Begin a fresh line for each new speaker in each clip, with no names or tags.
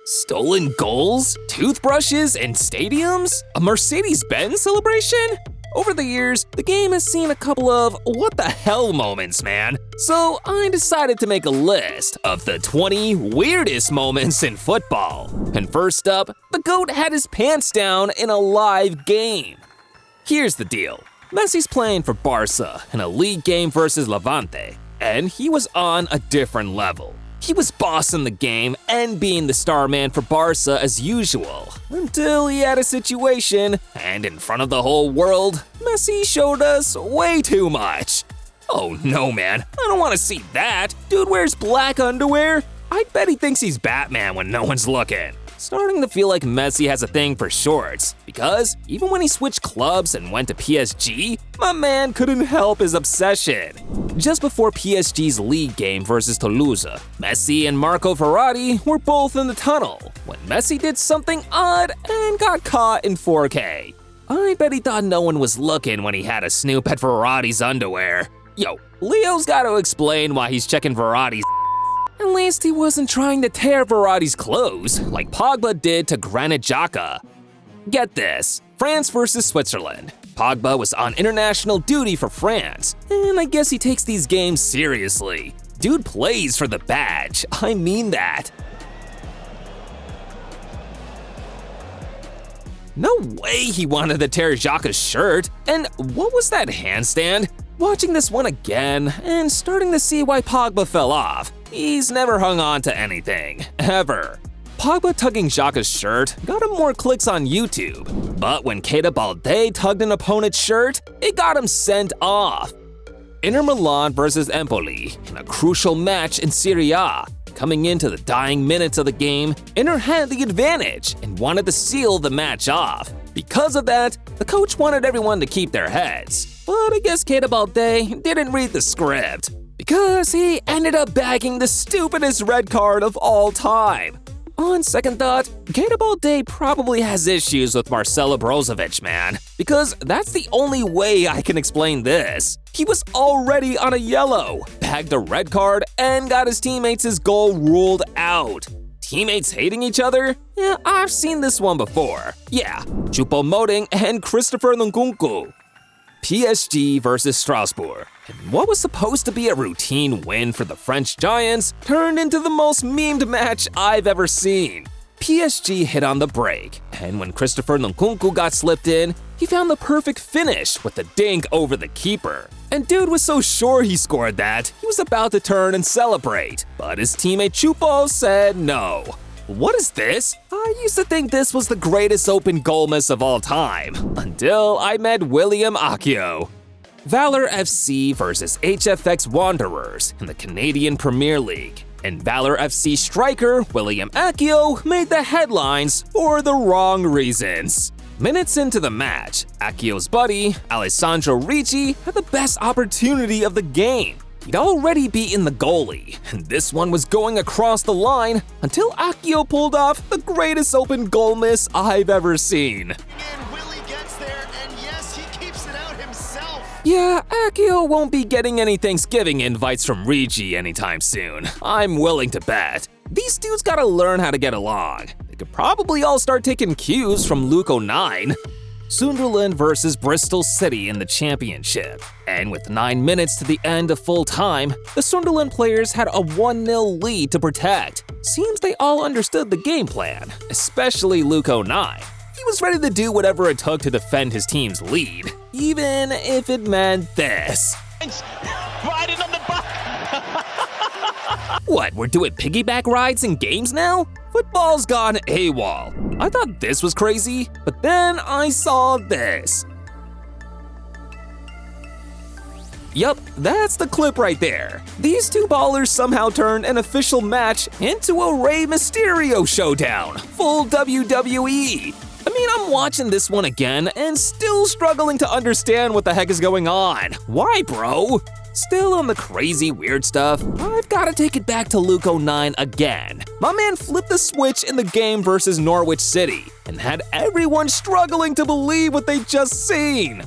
Stolen goals? Toothbrushes and stadiums? A Mercedes Benz Celebration? Over the years, the game has seen a couple of what the hell moments, man. So I decided to make a list of the 20 weirdest moments in football. And first up, the GOAT had his pants down in a live game. Here's the deal. Messi's playing for Barca in a league game versus Levante, and he was on a different level. He was bossing the game and being the star man for Barca as usual, until he had a situation, and in front of the whole world, Messi showed us way too much. Oh no, man, I don't want to see that. Dude wears black underwear. I bet he thinks he's Batman when no one's looking. Starting to feel like Messi has a thing for shorts, because even when he switched clubs and went to PSG, my man couldn't help his obsession. Just before PSG's league game versus Toulouse, Messi and Marco Verratti were both in the tunnel when Messi did something odd and got caught in 4K. I bet he thought no one was looking when he had a snoop at Verratti's underwear. Yo, Leo's gotta explain why he's checking Verratti's. At least he wasn't trying to tear Verratti's clothes like Pogba did to Granit Xhaka. Get this, France versus Switzerland. Pogba was on international duty for France, and I guess he takes these games seriously. Dude plays for the badge, I mean that. No way he wanted to tear Xhaka's shirt, and what was that handstand? Watching this one again, and starting to see why Pogba fell off. He's never hung on to anything, ever. Pogba tugging Xhaka's shirt got him more clicks on YouTube, but when Keita Balde tugged an opponent's shirt, it got him sent off. Inter Milan versus Empoli in a crucial match in Serie A. Coming into the dying minutes of the game, Inter had the advantage and wanted to seal the match off. Because of that, the coach wanted everyone to keep their heads. But I guess Keita Balde didn't read the script, because he ended up bagging the stupidest red card of all time. On second thought, Keita Balde probably has issues with Marcelo Brozovic, man, because that's the only way I can explain this. He was already on a yellow, bagged a red card, and got his teammates his goal ruled out. Teammates hating each other? Yeah, I've seen this one before. Yeah, Choupo-Moting and Christopher Nkunku. PSG versus Strasbourg. And what was supposed to be a routine win for the French Giants turned into the most memed match I've ever seen. PSG hit on the break, and when Christopher Nkunku got slipped in, he found the perfect finish with a dink over the keeper. And dude was so sure he scored that, he was about to turn and celebrate, but his teammate Choupo said no. What is this? I used to think this was the greatest open goal miss of all time, until I met William Akio. Valor FC versus HFX Wanderers in the Canadian Premier League. And Valor FC striker William Akio made the headlines for the wrong reasons. Minutes into the match, Akio's buddy, Alessandro Ricci, had the best opportunity of the game. He'd already beaten the goalie, and this one was going across the line until Akio pulled off the greatest open goal miss I've ever seen.
And Willie gets there, and yes, he keeps it out himself.
Yeah, Akio won't be getting any Thanksgiving invites from Ricci anytime soon. I'm willing to bet. These dudes gotta learn how to get along. They could probably all start taking cues from Luke 09. Sunderland versus Bristol City in the championship. And with 9 minutes to the end of full time, the Sunderland players had a 1-0 lead to protect. Seems they all understood the game plan, especially Luke 09. He was ready to do whatever it took to defend his team's lead, even if it meant this.
Riding on the buck.
What, we're doing piggyback rides in games now? Football's gone AWOL. I thought this was crazy, but then I saw this. Yup, that's the clip right there. These two ballers somehow turned an official match into a Rey Mysterio showdown, full WWE. I mean, I'm watching this one again and still struggling to understand what the heck is going on. Why, bro? Still on the crazy weird stuff, I've gotta take it back to Luke 09 again. My man flipped the switch in the game versus Norwich City and had everyone struggling to believe what they just seen.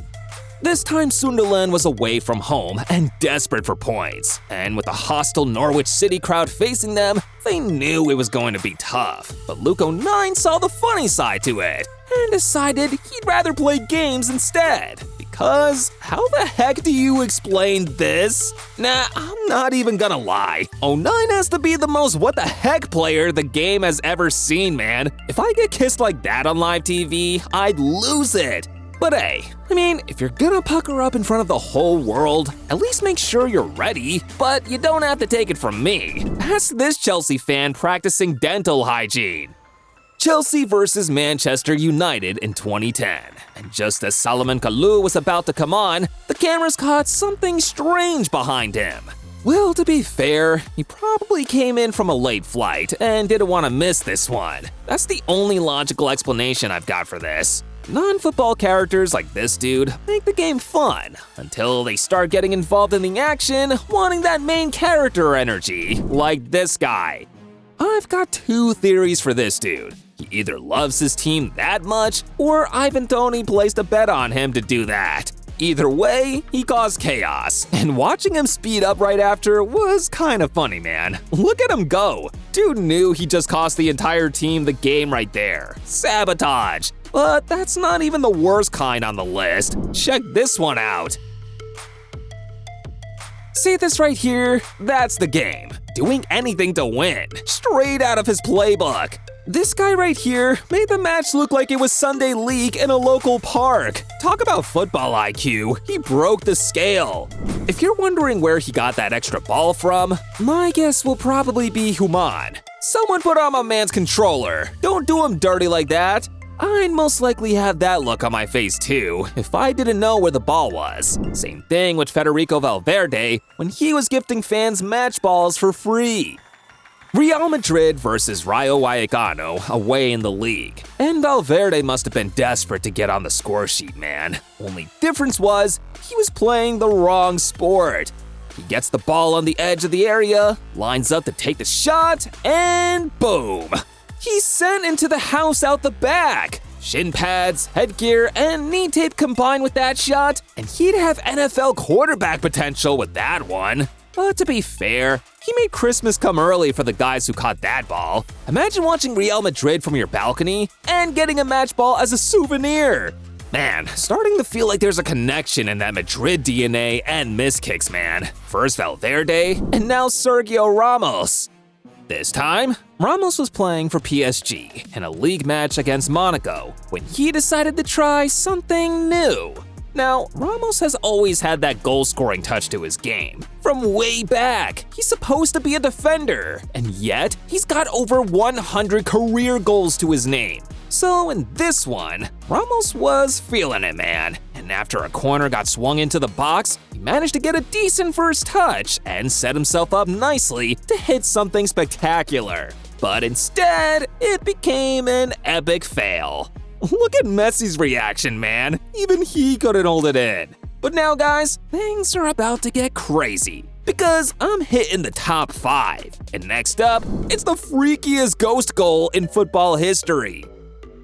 This time Sunderland was away from home and desperate for points, and with a hostile Norwich City crowd facing them, they knew it was going to be tough. But Luke 09 saw the funny side to it and decided he'd rather play games instead. Because how the heck do you explain this? Nah, I'm not even gonna lie. 09 has to be the most what the heck player the game has ever seen, man. If I get kissed like that on live TV, I'd lose it. But hey, I mean, if you're gonna pucker up in front of the whole world, at least make sure you're ready. But you don't have to take it from me. Ask this Chelsea fan practicing dental hygiene. Chelsea versus Manchester United in 2010. And just as Salomon Kalou was about to come on, the cameras caught something strange behind him. Well, to be fair, he probably came in from a late flight and didn't want to miss this one. That's the only logical explanation I've got for this. Non-football characters like this dude make the game fun, until they start getting involved in the action, wanting that main character energy, like this guy. I've got two theories for this dude. He either loves his team that much, or Ivan Toney placed a bet on him to do that. Either way, he caused chaos, and watching him speed up right after was kind of funny, man. Look at him go. Dude knew he just cost the entire team the game right there. Sabotage. But that's not even the worst kind on the list. Check this one out. See this right here? That's the game. Doing anything to win. Straight out of his playbook. This guy right here made the match look like it was Sunday League in a local park. Talk about football IQ, he broke the scale. If you're wondering where he got that extra ball from, my guess will probably be Human. Someone put on my man's controller. Don't do him dirty like that. I'd most likely have that look on my face too, if I didn't know where the ball was. Same thing with Federico Valverde when he was gifting fans match balls for free. Real Madrid versus Rayo Vallecano away in the league. And Valverde must have been desperate to get on the score sheet, man. Only difference was, he was playing the wrong sport. He gets the ball on the edge of the area, lines up to take the shot, and boom! He's sent into the house out the back. Shin pads, headgear, and knee tape combined with that shot, and he'd have NFL quarterback potential with that one. But to be fair, he made Christmas come early for the guys who caught that ball. Imagine watching Real Madrid from your balcony and getting a match ball as a souvenir. Man, starting to feel like there's a connection in that Madrid DNA and miss kicks, man. First Valverde, and now Sergio Ramos. This time, Ramos was playing for PSG in a league match against Monaco when he decided to try something new. Now, Ramos has always had that goal-scoring touch to his game. From way back, he's supposed to be a defender, and yet he's got over 100 career goals to his name. So in this one, Ramos was feeling it, man. And after a corner got swung into the box, he managed to get a decent first touch and set himself up nicely to hit something spectacular. But instead, it became an epic fail. Look at Messi's reaction, man. Even he couldn't hold it in. But now, guys, things are about to get crazy, because I'm hitting the top 5. And next up, it's the freakiest ghost goal in football history.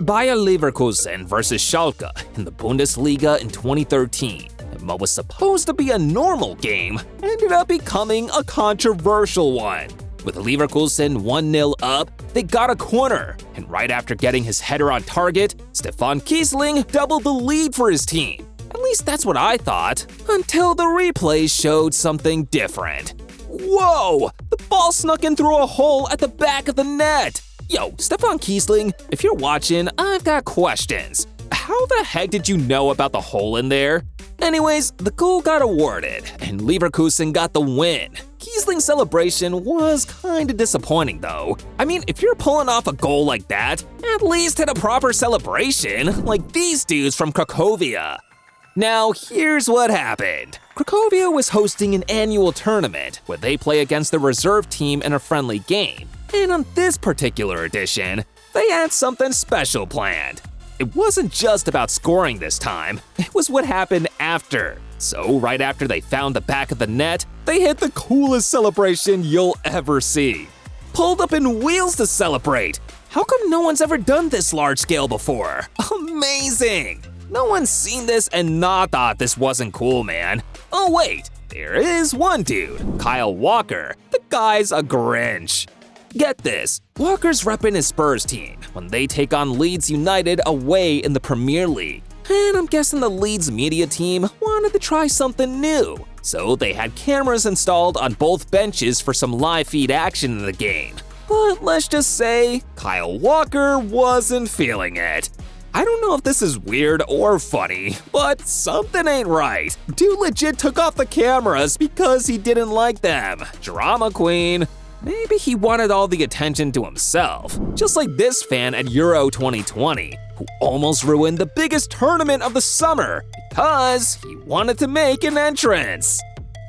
Bayer Leverkusen versus Schalke in the Bundesliga in 2013. And what was supposed to be a normal game ended up becoming a controversial one. With Leverkusen 1-0 up, they got a corner, and right after getting his header on target, Stefan Kiesling doubled the lead for his team. At least that's what I thought, until the replays showed something different. Whoa! The ball snuck in through a hole at the back of the net! Yo, Stefan Kiesling, if you're watching, I've got questions. How the heck did you know about the hole in there? Anyways, the goal got awarded, and Leverkusen got the win. Kiesling's celebration was kinda disappointing though. I mean, if you're pulling off a goal like that, at least hit a proper celebration, like these dudes from Cracovia. Now, here's what happened. Cracovia was hosting an annual tournament where they play against the reserve team in a friendly game. And on this particular edition, they had something special planned. It wasn't just about scoring this time, it was what happened after. So right after they found the back of the net, they hit the coolest celebration you'll ever see. Pulled up in wheels to celebrate. How come no one's ever done this large scale before? Amazing! No one's seen this and not thought this wasn't cool, man. Oh wait, there is one dude, Kyle Walker. The guy's a Grinch. Get this, Walker's repping his Spurs team when they take on Leeds United away in the Premier League. And I'm guessing the Leeds media team wanted to try something new. So they had cameras installed on both benches for some live feed action in the game. But let's just say, Kyle Walker wasn't feeling it. I don't know if this is weird or funny, but something ain't right. Dude legit took off the cameras because he didn't like them. Drama queen. Maybe he wanted all the attention to himself, just like this fan at Euro 2020, who almost ruined the biggest tournament of the summer because he wanted to make an entrance.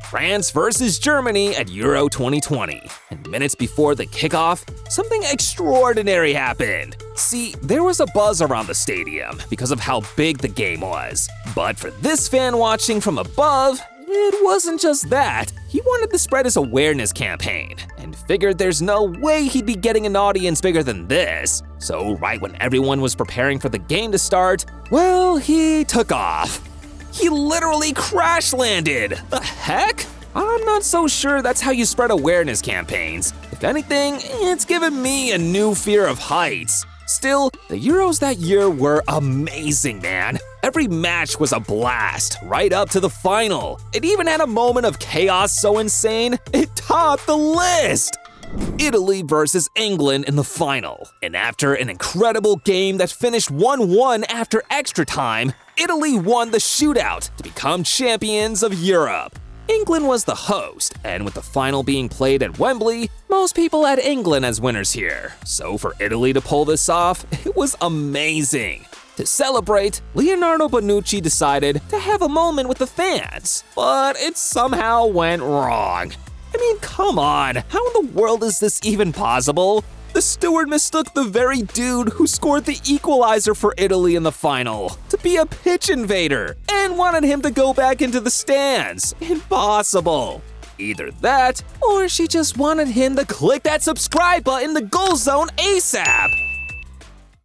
France versus Germany at Euro 2020, and minutes before the kickoff, something extraordinary happened. See, there was a buzz around the stadium because of how big the game was. But for this fan watching from above, it wasn't just that. He wanted to spread his awareness campaign and figured there's no way he'd be getting an audience bigger than this. So right when everyone was preparing for the game to start, well, he took off. He literally crash landed. The heck? I'm not so sure that's how you spread awareness campaigns. If anything, it's given me a new fear of heights. Still, the Euros that year were amazing, man. Every match was a blast, right up to the final. It even had a moment of chaos so insane, it topped the list. Italy versus England in the final. And after an incredible game that finished 1-1 after extra time, Italy won the shootout to become champions of Europe. England was the host, and with the final being played at Wembley, most people had England as winners here. So for Italy to pull this off, it was amazing. To celebrate, Leonardo Bonucci decided to have a moment with the fans, but it somehow went wrong. I mean, come on, how in the world is this even possible? The steward mistook the very dude who scored the equalizer for Italy in the final to be a pitch invader and wanted him to go back into the stands. Impossible. Either that, or she just wanted him to click that subscribe button to Goal Zone ASAP.